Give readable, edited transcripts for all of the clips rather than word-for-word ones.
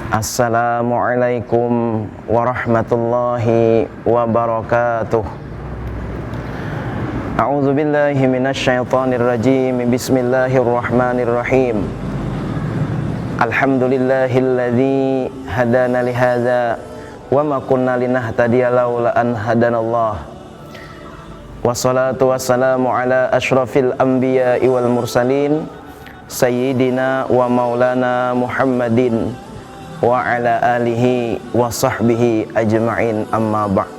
Assalamualaikum warahmatullahi wabarakatuh. A'udzu billahi minasyaitonir rajim. Bismillahirrahmanirrahim. Alhamdulillahilladzi hadana li hadza wa ma kunna linahtadiya laula an hadanallah. Wassalatu wassalamu ala asyrafil anbiya'i wal mursalin sayyidina wa maulana Muhammadin wa ala alihi wa sahbihi ajma'in, amma ba'd.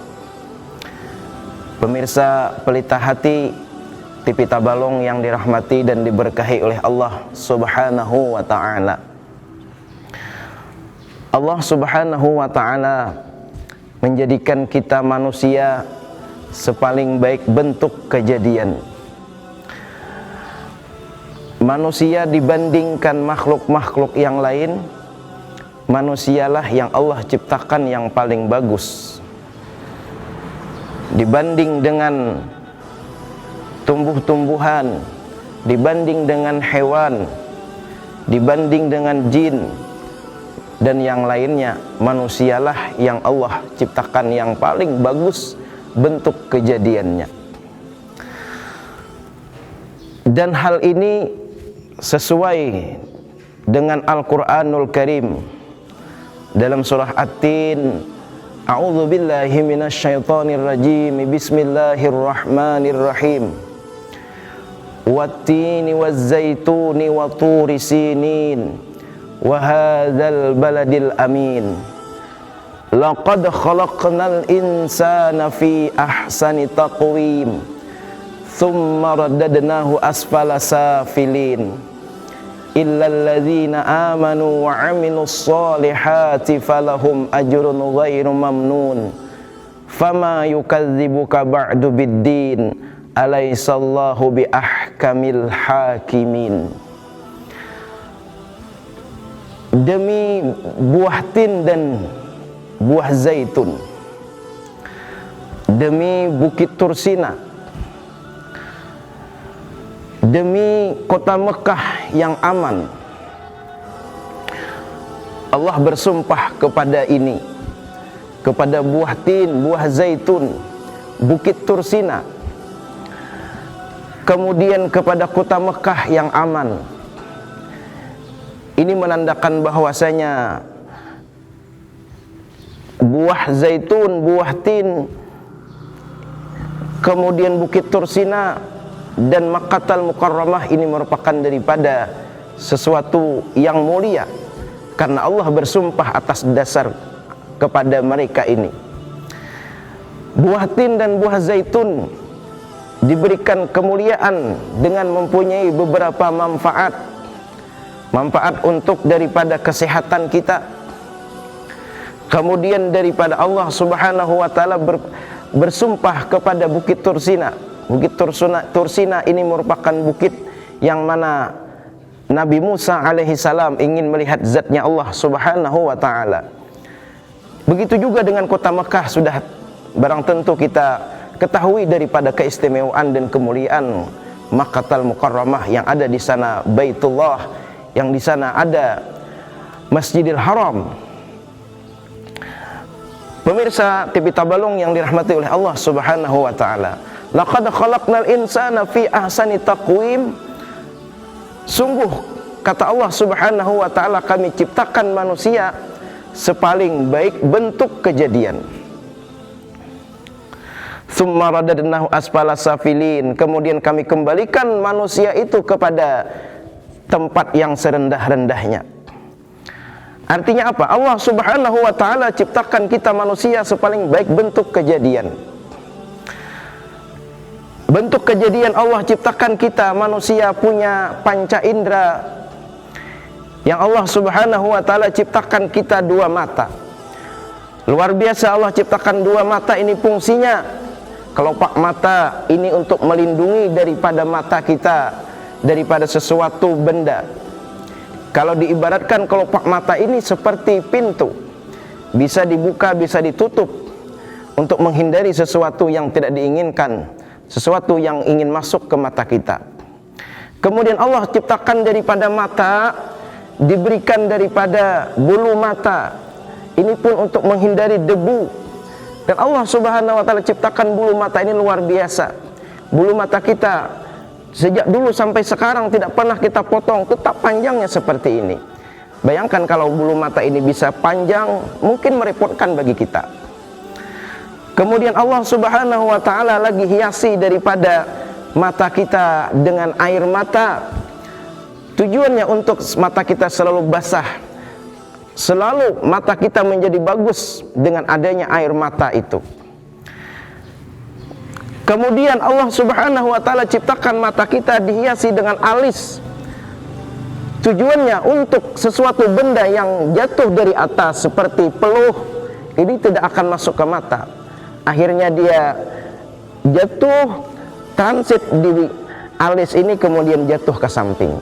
Pemirsa Pelita Hati TV Tabalong yang dirahmati dan diberkahi oleh Allah Subhanahu wa ta'ala. Allah Subhanahu wa ta'ala menjadikan kita manusia sepaling baik bentuk kejadian. Manusia dibandingkan makhluk-makhluk yang lain, manusialah yang Allah ciptakan yang paling bagus. Dibanding dengan tumbuh-tumbuhan, dibanding dengan hewan, dibanding dengan jin dan yang lainnya, manusialah yang Allah ciptakan yang paling bagus bentuk kejadiannya. Dan hal ini sesuai dengan Al-Quranul Karim dalam surah At-Tin. A'udzu billahi minasyaitonir rajim. Bismillahirrahmanirrahim. Wat-tini waz-zaituni wa turi sinin wa hadzal baladil amin. Laqad khalaqnal insana fi ahsani taqwim thumma radadnahu asfala safilin. Illal ladzina amanu wa 'amilus solihati falahum ajrun ghairu mamnun. Fama yukadzibuka ba'du biddin. Alaisallahu bi ahkamil hakimin. Demi buah tin dan buah zaitun, demi Bukit Tursina, demi kota Mekah yang aman, Allah bersumpah kepada ini, kepada buah tin, buah zaitun, Bukit Tursina, kemudian kepada kota Mekah yang aman. Ini menandakan bahwasanya buah zaitun, buah tin, kemudian Bukit Tursina dan Makkahul Mukarramah ini merupakan daripada sesuatu yang mulia, karena Allah bersumpah atas dasar kepada mereka ini. Buah tin dan buah zaitun diberikan kemuliaan dengan mempunyai beberapa manfaat untuk daripada kesehatan kita. Kemudian daripada Allah Subhanahu wa ta'ala bersumpah kepada Bukit Tursina. Bukit Tursina ini merupakan bukit yang mana Nabi Musa alaihi salam ingin melihat zatnya Allah Subhanahu wa ta'ala. Begitu juga dengan kota Mekah, sudah barang tentu kita ketahui daripada keistimewaan dan kemuliaan Makkahul Mukarramah, yang ada di sana Baitullah, yang di sana ada Masjidil Haram. Pemirsa TV Tabalong yang dirahmati oleh Allah Subhanahu wa ta'ala, laqad khalaqnal insana fi ahsani taqwim. Sungguh, kata Allah Subhanahu wa ta'ala, kami ciptakan manusia sepaling baik bentuk kejadian. Tsumma radadnahu asfala safilin. Kemudian kami kembalikan manusia itu kepada tempat yang serendah-rendahnya. Artinya apa? Allah Subhanahu wa ta'ala ciptakan kita manusia sepaling baik bentuk kejadian. Bentuk kejadian Allah ciptakan kita manusia punya panca indera, yang Allah Subhanahu wa ta'ala ciptakan kita dua mata. Luar biasa, Allah ciptakan dua mata ini fungsinya. Kelopak mata ini untuk melindungi daripada mata kita daripada sesuatu benda. Kalau diibaratkan kelopak mata ini seperti pintu, bisa dibuka, bisa ditutup untuk menghindari sesuatu yang tidak diinginkan, sesuatu yang ingin masuk ke mata kita. Kemudian Allah ciptakan daripada mata diberikan daripada bulu mata. Ini pun untuk menghindari debu. Dan Allah Subhanahu wa taala ciptakan bulu mata ini luar biasa. Bulu mata kita sejak dulu sampai sekarang tidak pernah kita potong, tetap panjangnya seperti ini. Bayangkan kalau bulu mata ini bisa panjang, mungkin merepotkan bagi kita. Kemudian Allah Subhanahu wa taala lagi hiasi daripada mata kita dengan air mata. Tujuannya untuk mata kita selalu basah, selalu mata kita menjadi bagus dengan adanya air mata itu. Kemudian Allah Subhanahu wa taala ciptakan mata kita dihiasi dengan alis. Tujuannya untuk sesuatu benda yang jatuh dari atas seperti peluh ini tidak akan masuk ke mata. Akhirnya dia jatuh transit di alis ini, kemudian jatuh ke samping.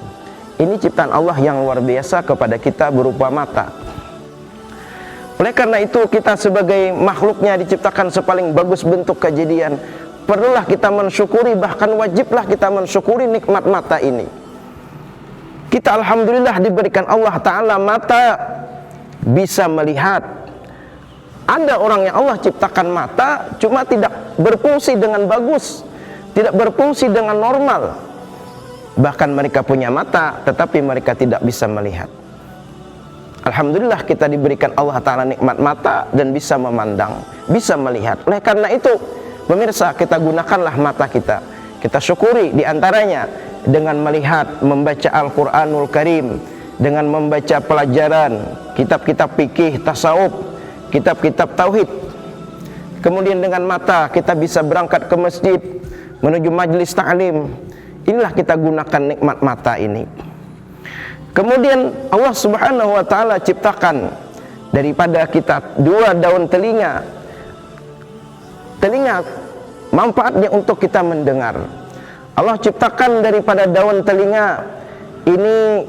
Ini ciptaan Allah yang luar biasa kepada kita berupa mata. Oleh karena itu kita sebagai makhluknya diciptakan sepaling bagus bentuk kejadian, perlulah kita mensyukuri, bahkan wajiblah kita mensyukuri nikmat mata ini. Kita alhamdulillah diberikan Allah Ta'ala mata bisa melihat. Ada orang yang Allah ciptakan mata cuma tidak berfungsi dengan bagus, tidak berfungsi dengan normal. Bahkan mereka punya mata tetapi mereka tidak bisa melihat. Alhamdulillah kita diberikan Allah Ta'ala nikmat mata dan bisa memandang, bisa melihat. Oleh karena itu pemirsa, kita gunakanlah mata kita. Kita syukuri diantaranya dengan melihat, membaca Al-Quranul Karim, dengan membaca pelajaran kitab-kitab fikih, tasawuf, kitab-kitab tauhid. Kemudian dengan mata kita bisa berangkat ke masjid, menuju majlis ta'lim. Inilah kita gunakan nikmat mata ini. Kemudian Allah Subhanahu wa taala ciptakan daripada kita 2 daun telinga. Telinga manfaatnya untuk kita mendengar. Allah ciptakan daripada daun telinga ini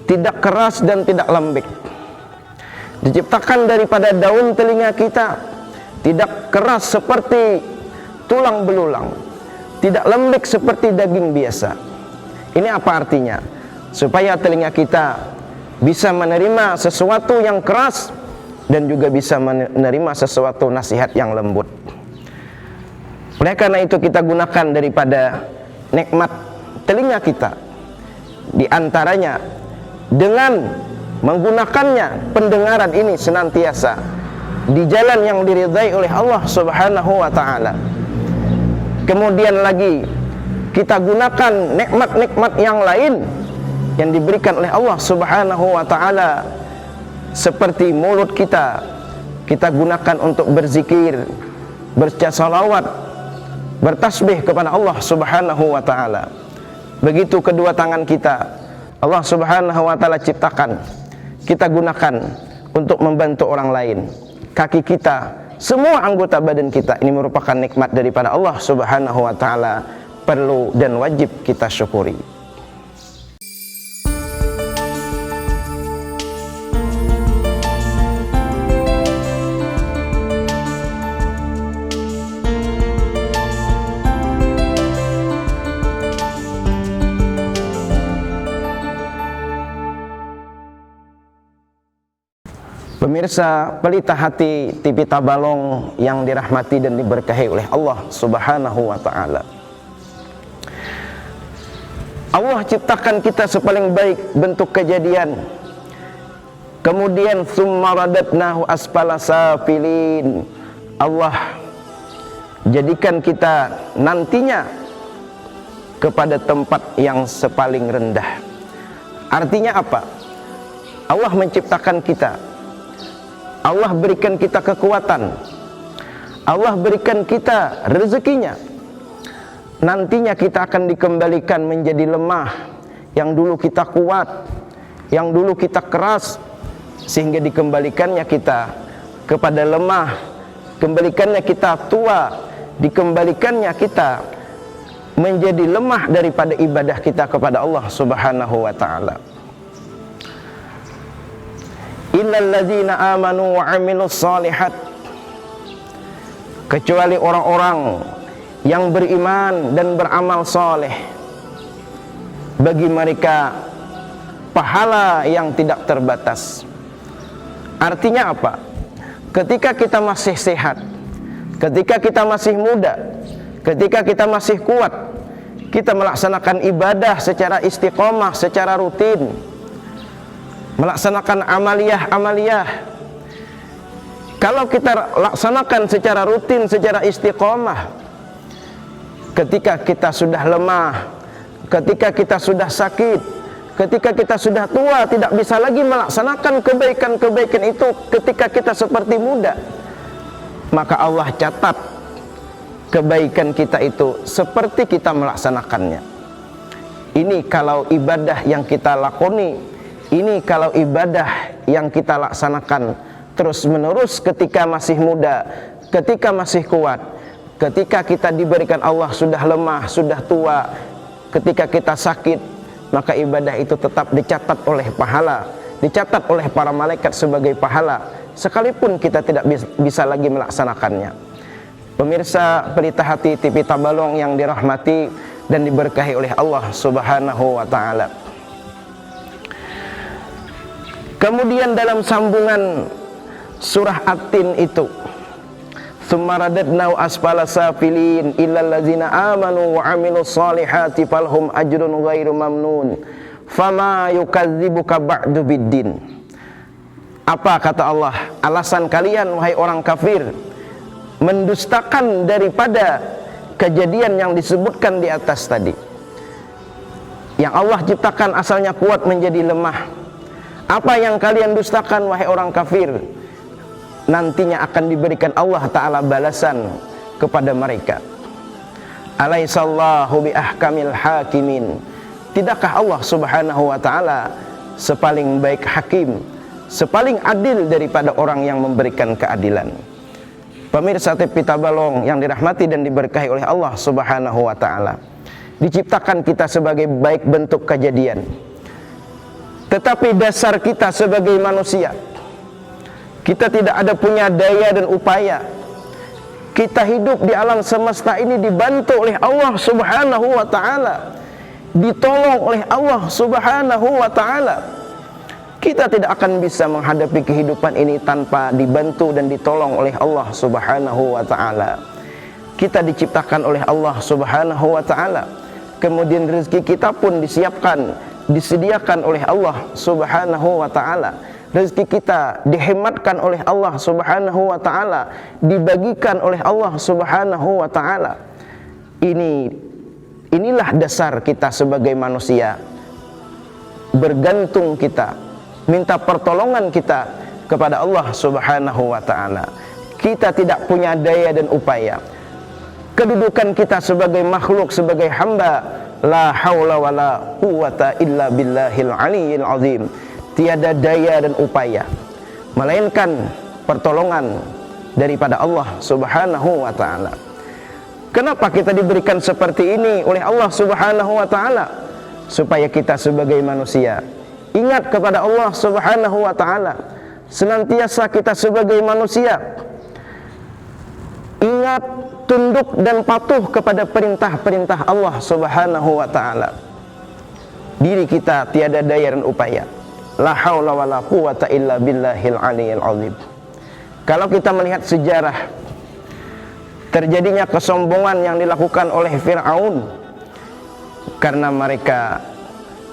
tidak keras dan tidak lembek. Diciptakan daripada daun telinga kita tidak keras seperti tulang belulang, tidak lembek seperti daging biasa. Ini apa artinya? Supaya telinga kita bisa menerima sesuatu yang keras dan juga bisa menerima sesuatu nasihat yang lembut. Oleh karena itu kita gunakan daripada nikmat telinga kita, di antaranya dengan menggunakannya pendengaran ini senantiasa di jalan yang diridhai oleh Allah Subhanahu wa taala. Kemudian lagi kita gunakan nikmat-nikmat yang lain yang diberikan oleh Allah Subhanahu wa taala, seperti mulut kita gunakan untuk berzikir, baca salawat, bertasbih kepada Allah Subhanahu wa taala. Begitu kedua tangan kita, Allah Subhanahu wa taala ciptakan, kita gunakan untuk membantu orang lain. Kaki kita, semua anggota badan kita ini merupakan nikmat daripada Allah Subhanahu wa taala, perlu dan wajib kita syukuri. Pemirsa Pelita Hati TV Tabalong yang dirahmati dan diberkahi oleh Allah Subhanahu wa taala. Allah ciptakan kita sepaling baik bentuk kejadian. Kemudian tsumma radadnahu asfala safilin. Allah jadikan kita nantinya kepada tempat yang sepaling rendah. Artinya apa? Allah menciptakan kita, Allah berikan kita kekuatan, Allah berikan kita rezekinya. Nantinya kita akan dikembalikan menjadi lemah. Yang dulu kita kuat, yang dulu kita keras, sehingga dikembalikannya kita kepada lemah, kembalikannya kita tua, dikembalikannya kita menjadi lemah daripada ibadah kita kepada Allah Subhanahu wa taala. Illal ladzina amanu wa 'amilus shalihat, kecuali orang-orang yang beriman dan beramal soleh. Bagi mereka pahala yang tidak terbatas. Artinya apa? Ketika kita masih sehat, ketika kita masih muda, ketika kita masih kuat, kita melaksanakan ibadah secara istiqomah, secara rutin, melaksanakan amaliyah. Kalau kita laksanakan secara rutin, secara istiqomah, ketika kita sudah lemah, ketika kita sudah sakit, ketika kita sudah tua, tidak bisa lagi melaksanakan kebaikan-kebaikan itu ketika kita seperti muda, maka Allah catat kebaikan kita itu seperti kita melaksanakannya. Ini kalau ibadah yang kita lakoni, ini kalau ibadah yang kita laksanakan terus menerus ketika masih muda, ketika masih kuat, ketika kita diberikan Allah sudah lemah, sudah tua, ketika kita sakit, maka ibadah itu tetap dicatat oleh pahala, dicatat oleh para malaikat sebagai pahala, sekalipun kita tidak bisa lagi melaksanakannya. Pemirsa Pelita Hati TV Tabalong yang dirahmati dan diberkahi oleh Allah Subhanahu wa Ta'ala. Kemudian dalam sambungan surah At-Tin itu, Tsumma radadnahu asfala safilin illal ladzina amanu wa amilus solihati falhum ajrun ghairu mamnun fama yukadzibuka ba'du biddin. Apa kata Allah? Alasan kalian wahai orang kafir mendustakan daripada kejadian yang disebutkan di atas tadi. Yang Allah ciptakan asalnya kuat menjadi lemah. Apa yang kalian dustakan wahai orang kafir? Nantinya akan diberikan Allah Ta'ala balasan kepada mereka. Alaihissallahu biahkamil hakimin. Tidakkah Allah Subhanahu wa Ta'ala sepaling baik hakim, sepaling adil daripada orang yang memberikan keadilan? Pemirsa TV Tabalong yang dirahmati dan diberkahi oleh Allah Subhanahu wa Ta'ala, diciptakan kita sebagai baik bentuk kejadian, tetapi dasar kita sebagai manusia, kita tidak ada punya daya dan upaya. Kita hidup di alam semesta ini dibantu oleh Allah Subhanahu wa Ta'ala, ditolong oleh Allah Subhanahu wa Ta'ala. Kita tidak akan bisa menghadapi kehidupan ini tanpa dibantu dan ditolong oleh Allah Subhanahu wa Ta'ala. Kita diciptakan oleh Allah Subhanahu wa Ta'ala, kemudian rezeki kita pun disiapkan, disediakan oleh Allah Subhanahu wa Ta'ala. Rezeki kita dihematkan oleh Allah Subhanahu wa Ta'ala, dibagikan oleh Allah Subhanahu wa Ta'ala. Inilah dasar kita sebagai manusia. Bergantung kita, minta pertolongan kita kepada Allah Subhanahu wa Ta'ala. Kita tidak punya daya dan upaya. Kedudukan kita sebagai makhluk, sebagai hamba, la haula wala quwata illa billahil aliyyil azim. Tiada daya dan upaya melainkan pertolongan daripada Allah Subhanahu wa Ta'ala. Kenapa kita diberikan seperti ini oleh Allah Subhanahu wa Ta'ala? Supaya kita sebagai manusia ingat kepada Allah Subhanahu wa Ta'ala. Senantiasa kita sebagai manusia ingat, tunduk dan patuh kepada perintah-perintah Allah Subhanahu wa Ta'ala. Diri kita tiada daya dan upaya. La haula wala quwata illa billahil aliyyil azim. Kalau kita melihat sejarah terjadinya kesombongan yang dilakukan oleh Fir'aun, karena mereka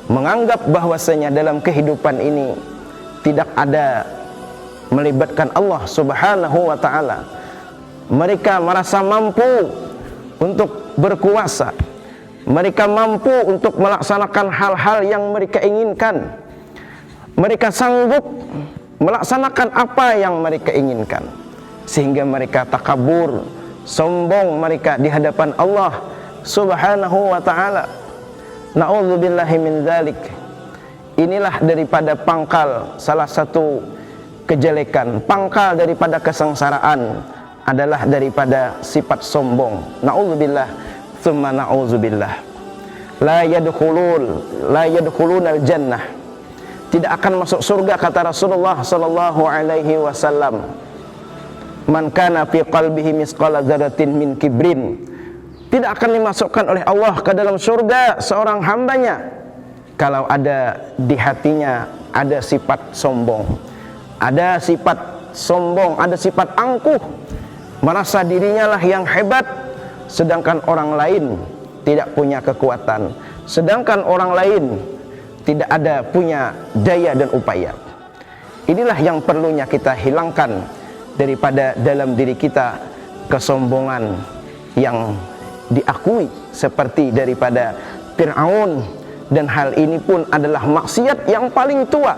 menganggap bahwasanya dalam kehidupan ini tidak ada melibatkan Allah Subhanahu wa Ta'ala. Mereka merasa mampu untuk berkuasa, mereka mampu untuk melaksanakan hal-hal yang mereka inginkan. Mereka sanggup melaksanakan apa yang mereka inginkan, sehingga mereka takabur, sombong mereka di hadapan Allah Subhanahu wa Ta'ala. Na'udzubillahi min dzalik. Inilah daripada pangkal, salah satu kejelekan, pangkal daripada kesengsaraan adalah daripada sifat sombong. Na'udzubillah, tsumma na'udzubillah. La yadkhulunal jannah. Tidak akan masuk surga, kata Rasulullah sallallahu alaihi wasallam, man kana fi qalbihi misqala dzarratin min kibrin. Tidak akan dimasukkan oleh Allah ke dalam surga seorang hambanya kalau ada di hatinya ada sifat sombong, ada sifat angkuh, merasa dirinya lah yang hebat, sedangkan orang lain tidak punya kekuatan, sedangkan orang lain tidak ada punya daya dan upaya. Inilah yang perlunya kita hilangkan daripada dalam diri kita, kesombongan yang diakui seperti daripada Fir'aun. Dan hal ini pun adalah maksiat yang paling tua.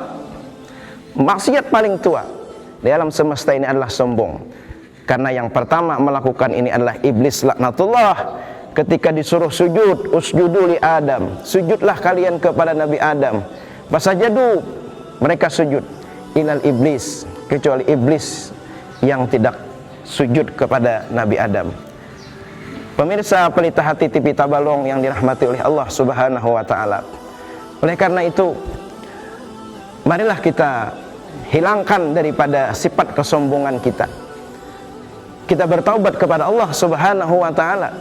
Maksiat paling tua di alam semesta ini adalah sombong. Karena yang pertama melakukan ini adalah iblis laknatullah. Ketika disuruh sujud, usjudu li Adam, sujudlah kalian kepada Nabi Adam. Fasajadu, mereka sujud. Ilal iblis, kecuali iblis yang tidak sujud kepada Nabi Adam. Pemirsa Pelita Hati TV Tabalong yang dirahmati oleh Allah Subhanahu wa taala. Oleh karena itu, marilah kita hilangkan daripada sifat kesombongan kita. Kita bertaubat kepada Allah Subhanahu wa taala.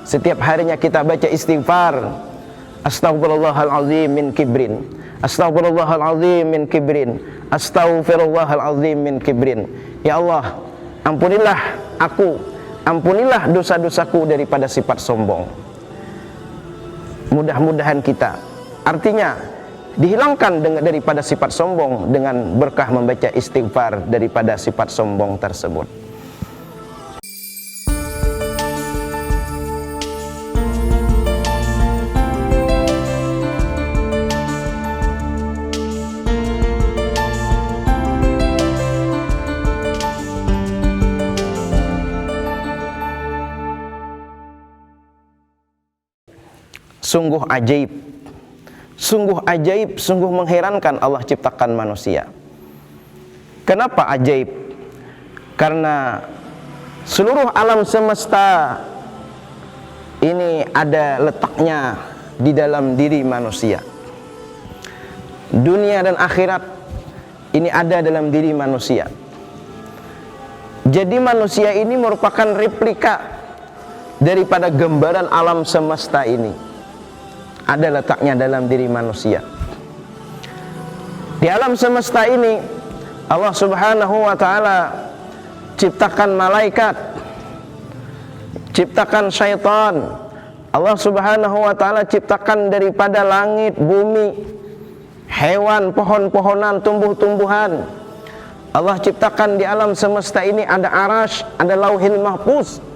Setiap harinya kita baca istighfar. Astaghfirullahalazim min kibrin. Astaghfirullahalazim min kibrin. Astaghfirullahalazim min kibrin. Ya Allah, ampunilah aku, ampunilah dosa-dosaku daripada sifat sombong. Mudah-mudahan kita, artinya dihilangkan daripada sifat sombong dengan berkah membaca istighfar daripada sifat sombong tersebut. Sungguh ajaib, sungguh ajaib, sungguh mengherankan Allah ciptakan manusia. Kenapa ajaib? Karena seluruh alam semesta ini ada letaknya di dalam diri manusia. Dunia dan akhirat ini ada dalam diri manusia. Jadi manusia ini merupakan replika daripada gambaran alam semesta ini. Ada letaknya dalam diri manusia. Di alam semesta ini Allah Subhanahu wa taala ciptakan malaikat, ciptakan syaitan. Allah Subhanahu wa taala ciptakan daripada langit, bumi, hewan, pohon-pohonan, tumbuh-tumbuhan. Allah ciptakan di alam semesta ini ada arasy, ada lauhil mahfuz.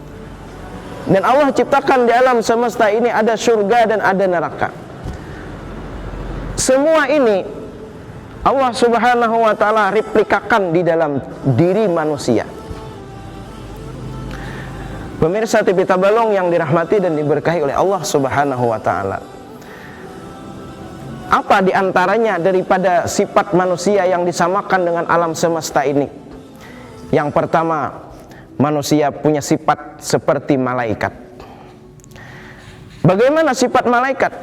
Dan Allah ciptakan di alam semesta ini ada surga dan ada neraka. Semua ini Allah Subhanahu wa taala replikakan di dalam diri manusia. Pemirsa TV Tabalong yang dirahmati dan diberkahi oleh Allah Subhanahu wa taala. Apa di antaranya daripada sifat manusia yang disamakan dengan alam semesta ini? Yang pertama, manusia punya sifat seperti malaikat. Bagaimana sifat malaikat?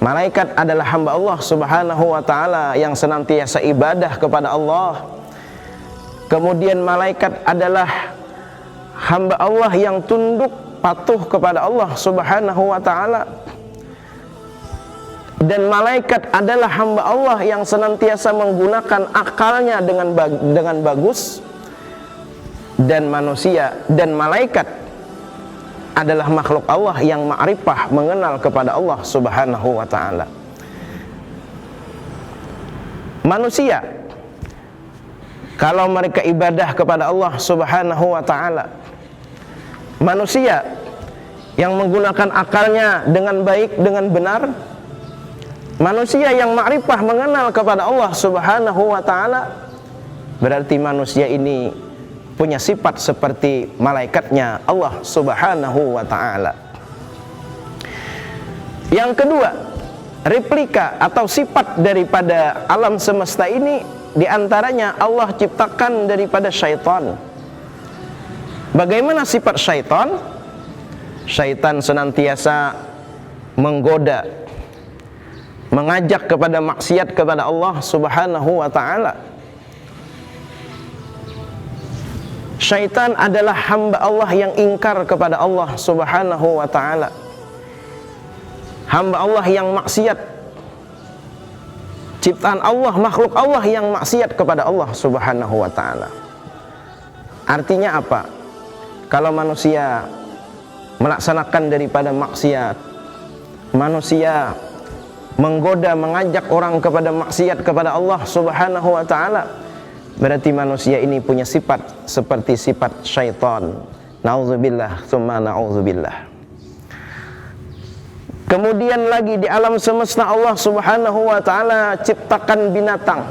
Malaikat adalah hamba Allah Subhanahu wa taala yang senantiasa ibadah kepada Allah. Kemudian malaikat adalah hamba Allah yang tunduk patuh kepada Allah Subhanahu wa taala. Dan malaikat adalah hamba Allah yang senantiasa menggunakan akalnya dengan bagus. Dan manusia dan malaikat adalah makhluk Allah yang ma'rifah, mengenal kepada Allah Subhanahu wa ta'ala. Manusia, kalau mereka ibadah kepada Allah Subhanahu wa ta'ala, manusia yang menggunakan akalnya dengan baik, dengan benar, manusia yang ma'rifah, mengenal kepada Allah Subhanahu wa ta'ala, berarti manusia ini punya sifat seperti malaikatnya Allah Subhanahu wa ta'ala. Yang kedua, replika atau sifat daripada alam semesta ini, diantaranya Allah ciptakan daripada syaitan. Bagaimana sifat syaitan? Syaitan senantiasa menggoda, mengajak kepada maksiat kepada Allah Subhanahu wa ta'ala. Syaitan adalah hamba Allah yang ingkar kepada Allah Subhanahu wa ta'ala, hamba Allah yang maksiat, ciptaan Allah, makhluk Allah yang maksiat kepada Allah Subhanahu wa ta'ala. Artinya apa? Kalau manusia melaksanakan daripada maksiat, manusia menggoda, mengajak orang kepada maksiat kepada Allah Subhanahu wa ta'ala, berarti manusia ini punya sifat seperti sifat syaitan. Nauzubillah, tsumma nauzubillah. Kemudian lagi di alam semesta Allah Subhanahu wa ta'ala ciptakan binatang.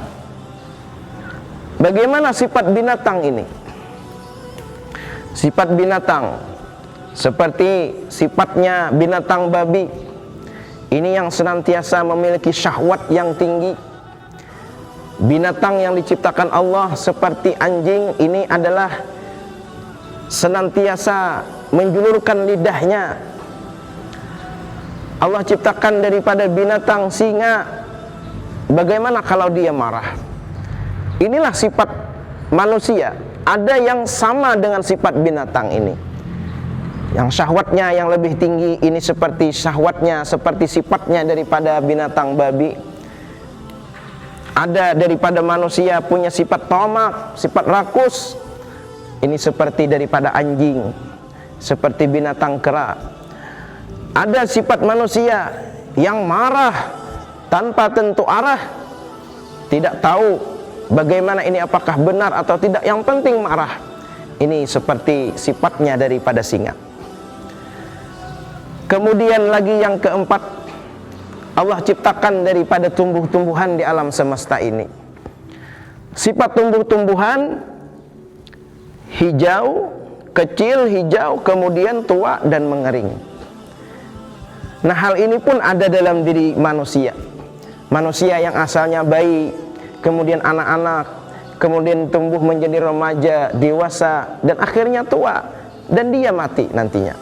Bagaimana sifat binatang ini? Sifat binatang seperti sifatnya binatang babi. Ini yang senantiasa memiliki syahwat yang tinggi. Binatang yang diciptakan Allah seperti anjing ini adalah senantiasa menjulurkan lidahnya. Allah ciptakan daripada binatang singa. Bagaimana kalau dia marah? Inilah sifat manusia. Ada yang sama dengan sifat binatang ini. Yang syahwatnya yang lebih tinggi, ini seperti syahwatnya, seperti sifatnya daripada binatang babi. Ada daripada manusia punya sifat tamak, sifat rakus. Ini seperti daripada anjing, seperti binatang kera. Ada sifat manusia yang marah tanpa tentu arah, tidak tahu bagaimana ini, apakah benar atau tidak, yang penting marah. Ini seperti sifatnya daripada singa. Kemudian lagi yang keempat, Allah ciptakan daripada tumbuh-tumbuhan di alam semesta ini. Sifat tumbuh-tumbuhan hijau, kecil, hijau, kemudian tua dan mengering. Nah, hal ini pun ada dalam diri manusia. Manusia yang asalnya bayi, kemudian anak-anak, kemudian tumbuh menjadi remaja, dewasa, dan akhirnya tua, dan dia mati nantinya.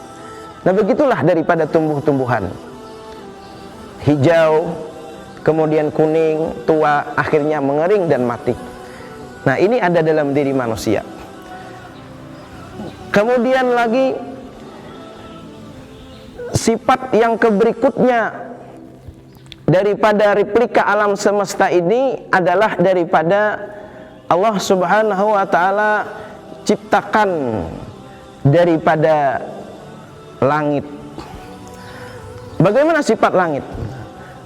Nah, begitulah daripada tumbuh-tumbuhan. Hijau, kemudian kuning, tua, akhirnya mengering dan mati. Nah, ini ada dalam diri manusia. Kemudian lagi sifat yang keberikutnya daripada replika alam semesta ini adalah daripada Allah Subhanahu wa ta'ala ciptakan daripada langit. Bagaimana sifat langit?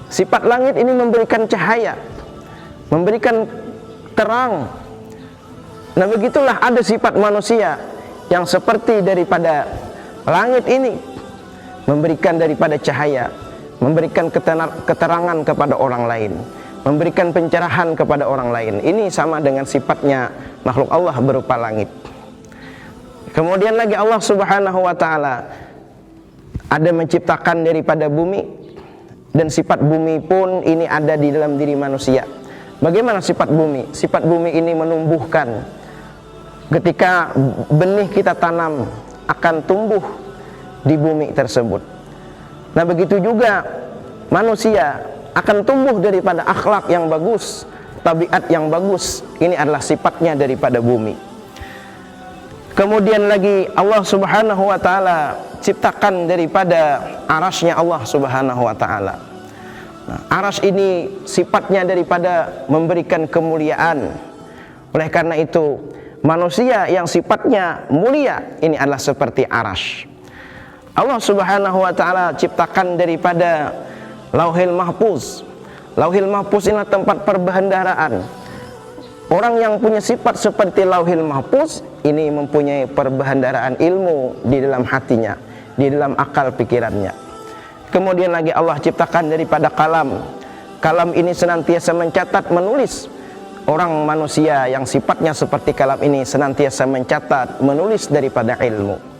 Sifat langit ini memberikan cahaya, memberikan terang. Nah, begitulah ada sifat manusia yang seperti daripada langit ini, memberikan daripada cahaya, memberikan keterangan kepada orang lain, memberikan pencerahan kepada orang lain. Ini sama dengan sifatnya makhluk Allah berupa langit. Kemudian lagi Allah Subhanahu wa ta'ala ada menciptakan daripada bumi, dan sifat bumi pun ini ada di dalam diri manusia. Bagaimana sifat bumi? Sifat bumi ini menumbuhkan. Ketika benih kita tanam akan tumbuh di bumi tersebut. Nah, begitu juga manusia akan tumbuh daripada akhlak yang bagus, tabiat yang bagus. Ini adalah sifatnya daripada bumi. Kemudian lagi Allah Subhanahu wa ta'ala ciptakan daripada arasnya Allah Subhanahu wa ta'ala. Nah, aras ini sifatnya daripada memberikan kemuliaan. Oleh karena itu manusia yang sifatnya mulia ini adalah seperti aras. Allah Subhanahu wa ta'ala ciptakan daripada Lauhil Mahfuz. Lauhil Mahfuz inilah tempat perbendaharaan. Orang yang punya sifat seperti Lauhil Mahfuz ini mempunyai perbendaharaan ilmu di dalam hatinya, di dalam akal pikirannya. Kemudian lagi Allah ciptakan daripada kalam. Kalam ini senantiasa mencatat, menulis. Orang manusia yang sifatnya seperti kalam ini senantiasa mencatat, menulis daripada ilmu.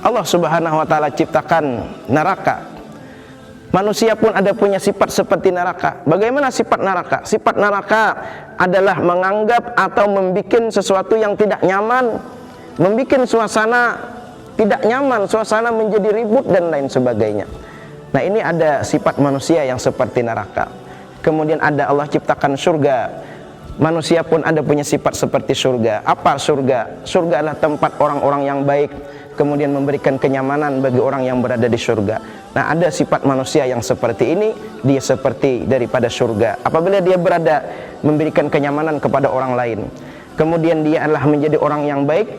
Allah Subhanahu wa ta'ala ciptakan neraka. Manusia pun ada punya sifat seperti neraka. Bagaimana sifat neraka? Sifat neraka adalah menganggap atau membuat sesuatu yang tidak nyaman, membuat suasana tidak nyaman, suasana menjadi ribut dan lain sebagainya. Nah, ini ada sifat manusia yang seperti neraka. Kemudian ada Allah ciptakan surga. Manusia pun ada punya sifat seperti surga. Apa surga? Surga adalah tempat orang-orang yang baik, kemudian memberikan kenyamanan bagi orang yang berada di surga. Nah, ada sifat manusia yang seperti ini, dia seperti daripada surga. Apabila dia berada memberikan kenyamanan kepada orang lain, kemudian dia adalah menjadi orang yang baik,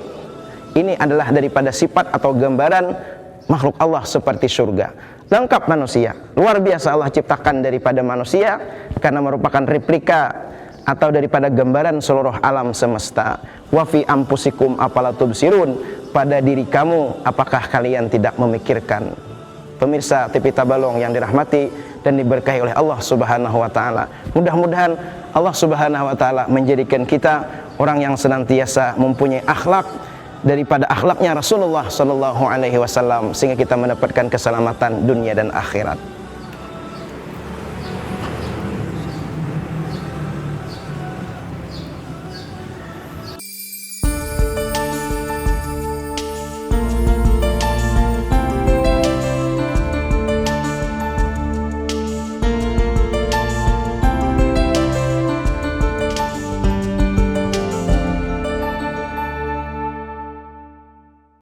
ini adalah daripada sifat atau gambaran makhluk Allah seperti surga. Lengkap manusia, luar biasa Allah ciptakan daripada manusia, karena merupakan replika atau daripada gambaran seluruh alam semesta. Wa fi ampusikum afala tubsirun, pada diri kamu apakah kalian tidak memikirkan? Pemirsa TV Tabalong yang dirahmati dan diberkahi oleh Allah Subhanahu wa taala. Mudah-mudahan Allah Subhanahu wa taala menjadikan kita orang yang senantiasa mempunyai akhlak daripada akhlaknya Rasulullah sallallahu alaihi wasallam, sehingga kita mendapatkan keselamatan dunia dan akhirat.